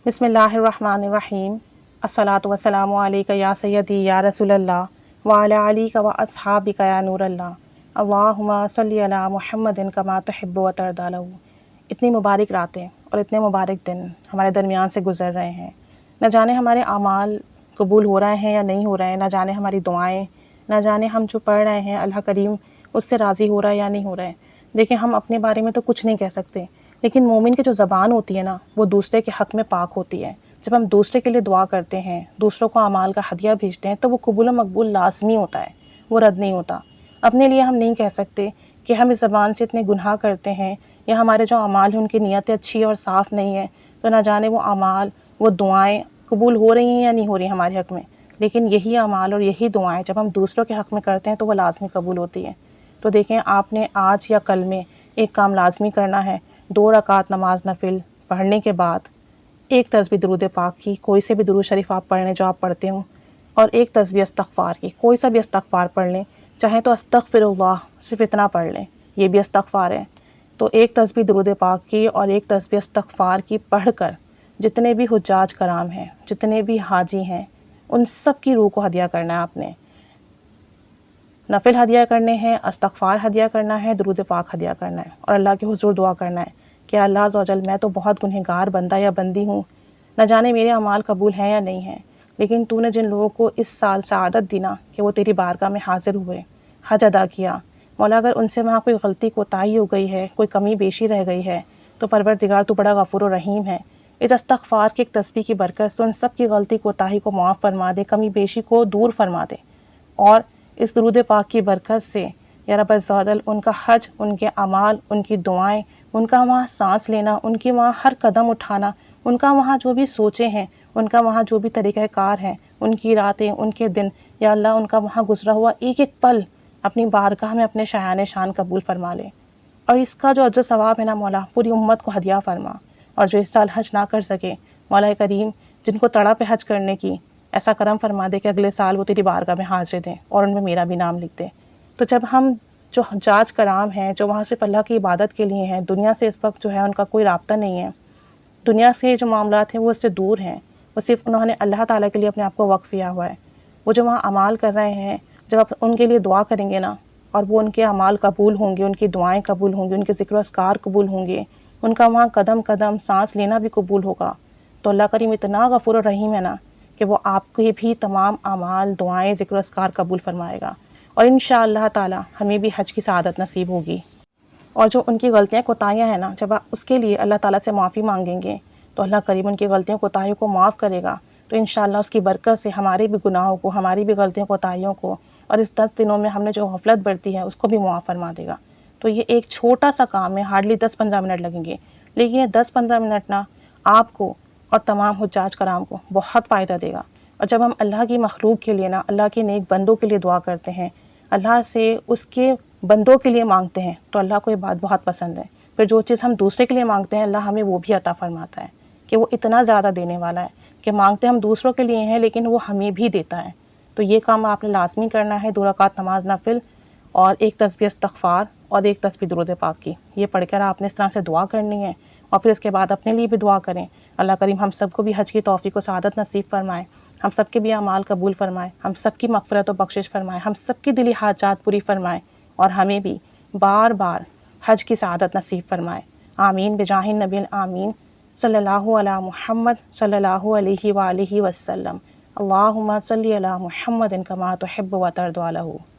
بسم اللہ الرحمن الرحیم الصلاۃ والسلام علیک یا سیدی یا رسول اللہ وعلی علیک و اصحابک یا نور اللہ اللہم صلی علی محمد کما تحب و ترضی له۔ اتنی مبارک راتیں اور اتنے مبارک دن ہمارے درمیان سے گزر رہے ہیں، نہ جانے ہمارے اعمال قبول ہو رہے ہیں یا نہیں ہو رہے ہیں، نہ جانے ہماری دعائیں، نہ جانے ہم جو پڑھ رہے ہیں اللہ کریم اس سے راضی ہو رہا ہے یا نہیں ہو رہا ہے۔ دیکھیں ہم اپنے بارے میں تو کچھ نہیں کہہ سکتے، لیکن مومن کی جو زبان ہوتی ہے نا وہ دوسرے کے حق میں پاک ہوتی ہے۔ جب ہم دوسرے کے لیے دعا کرتے ہیں، دوسروں کو اعمال کا ہدیہ بھیجتے ہیں تو وہ قبول و مقبول لازمی ہوتا ہے، وہ رد نہیں ہوتا۔ اپنے لیے ہم نہیں کہہ سکتے کہ ہم اس زبان سے اتنے گناہ کرتے ہیں یا ہمارے جو اعمال ہیں ان کی نیتیں اچھی اور صاف نہیں ہیں، تو نہ جانے وہ اعمال، وہ دعائیں قبول ہو رہی ہیں یا نہیں ہو رہی ہیں ہمارے حق میں۔ لیکن یہی اعمال اور یہی دعائیں جب ہم دوسروں کے حق میں کرتے ہیں تو وہ لازمی قبول ہوتی ہیں۔ تو دیکھیں آپ نے آج یا کل میں ایک کام لازمی کرنا ہے، 2 رکعت نماز نفل پڑھنے کے بعد ایک تسبیح درود پاک کی، کوئی سے بھی درود شریف آپ پڑھ لیں جو آپ پڑھتے ہوں، اور ایک تسبیح استغفار کی، کوئی سا بھی استغفار پڑھ لیں، چاہیں تو استغفر اللہ صرف اتنا پڑھ لیں، یہ بھی استغفار ہے۔ تو ایک تسبیح درود پاک کی اور ایک تسبیح استغفار کی پڑھ کر جتنے بھی حجاج کرام ہیں، جتنے بھی حاجی ہیں، ان سب کی روح کو ہدیہ کرنا ہے آپ نے۔ نفل ہدیہ کرنے ہیں، استغفار ہدیہ کرنا ہے، درود پاک ہدیہ کرنا ہے، اور اللہ کے حضور دعا کرنا ہے کہ اللہ عز و جل میں تو بہت گنہگار بندہ یا بندی ہوں، نہ جانے میرے اعمال قبول ہیں یا نہیں ہیں، لیکن تو نے جن لوگوں کو اس سال سعادت دینا کہ وہ تیری بارگاہ میں حاضر ہوئے، حج ادا کیا، مولا اگر ان سے وہاں کوئی غلطی کوتاہی ہو گئی ہے، کوئی کمی بیشی رہ گئی ہے تو پروردگار تو بڑا غفور و رحیم ہے، اس استغفار کی ایک تسبیح کی برکت سے ان سب کی غلطی کوتاہی کو معاف فرما دے، کمی بیشی کو دور فرما دے، اور اس درود پاک کی برکت سے یا رب عز و جل ان کا حج، ان کے اعمال، ان کی دعائیں، ان کا وہاں سانس لینا، ان کی وہاں ہر قدم اٹھانا، ان کا وہاں جو بھی سوچیں ہیں، ان کا وہاں جو بھی طریقہ کار ہیں، ان کی راتیں، ان کے دن، یا اللہ ان کا وہاں گزرا ہوا ایک ایک پل اپنی بارگاہ میں اپنے شایان شان قبول فرما لے، اور اس کا جو اجر و ثواب ہے نا مولا پوری امت کو ہدیہ فرما، اور جو اس سال حج نہ کر سکے مولا کریم جن کو تڑا پہ حج کرنے کی ایسا کرم فرما دے کہ اگلے سال وہ تیری بارگاہ میں حاضر دیں اور ان میں میرا بھی نام لکھ دیں۔ تو جب ہم جو حجاج کرام ہیں جو وہاں صرف اللہ کی عبادت کے لیے ہیں، دنیا سے اس وقت جو ہے ان کا کوئی رابطہ نہیں ہے، دنیا سے جو معاملات ہیں وہ اس سے دور ہیں، وہ صرف انہوں نے اللہ تعالیٰ کے لیے اپنے آپ کو وقف کیا ہوا ہے، وہ جو وہاں اعمال کر رہے ہیں، جب آپ ان کے لیے دعا کریں گے نا اور وہ ان کے اعمال قبول ہوں گے، ان کی دعائیں قبول ہوں گی، ان کے ذکر و اذکار قبول ہوں گے، ان کا وہاں قدم قدم سانس لینا بھی قبول ہوگا، تو اللہ کریم اتنا غفور و رحیم ہے نا کہ وہ آپ کے بھی تمام اعمال، دعائیں، ذکر و اذکار قبول فرمائے گا، اور انشاءاللہ تعالی ہمیں بھی حج کی سعادت نصیب ہوگی۔ اور جو ان کی غلطیاں کوتاہیاں ہیں نا، جب آپ اس کے لیے اللہ تعالیٰ سے معافی مانگیں گے تو اللہ کریم ان کی غلطیوں کوتاہیوں کو معاف کرے گا، تو انشاءاللہ اس کی برکت سے ہمارے بھی گناہوں کو، ہماری بھی غلطیوں کوتاہیوں کو، اور اس 10 دنوں میں ہم نے جو غفلت برتی ہے اس کو بھی معاف فرما دے گا۔ تو یہ ایک چھوٹا سا کام ہے، ہارڈلی 10-15 منٹ لگیں گے، لیکن یہ 10-15 منٹ نا آپ کو اور تمام حجاج کرام کو بہت فائدہ دے گا۔ اور جب ہم اللہ کی مخلوق کے لیے نا، اللہ کے نیک بندوں کے لیے دعا کرتے ہیں، اللہ سے اس کے بندوں کے لیے مانگتے ہیں، تو اللہ کو یہ بات بہت پسند ہے۔ پھر جو چیز ہم دوسرے کے لیے مانگتے ہیں اللہ ہمیں وہ بھی عطا فرماتا ہے، کہ وہ اتنا زیادہ دینے والا ہے کہ مانگتے ہم دوسروں کے لیے ہیں لیکن وہ ہمیں بھی دیتا ہے۔ تو یہ کام آپ نے لازمی کرنا ہے، 2 رکعت نماز نفل اور ایک تسبیح استغفار اور ایک تسبیح درود پاک کی، یہ پڑھ کر آپ نے اس طرح سے دعا کرنی ہے، اور پھر اس کے بعد اپنے لیے بھی دعا کریں، اللہ کریم ہم سب کو بھی حج کی توفیق و سعادت نصیب فرمائے، ہم سب کے بھی اعمال قبول فرمائے، ہم سب کی مغفرت و بخشش فرمائے، ہم سب کی دلی حاجات پوری فرمائے، اور ہمیں بھی بار بار حج کی سعادت نصیب فرمائے۔ آمین بجاہ النبی الآمین، صلی اللہ علی محمد صلی اللہ علیہ وآلہ وسلم، اللہم صلی علی محمد کما تحب و ترضی عنہ۔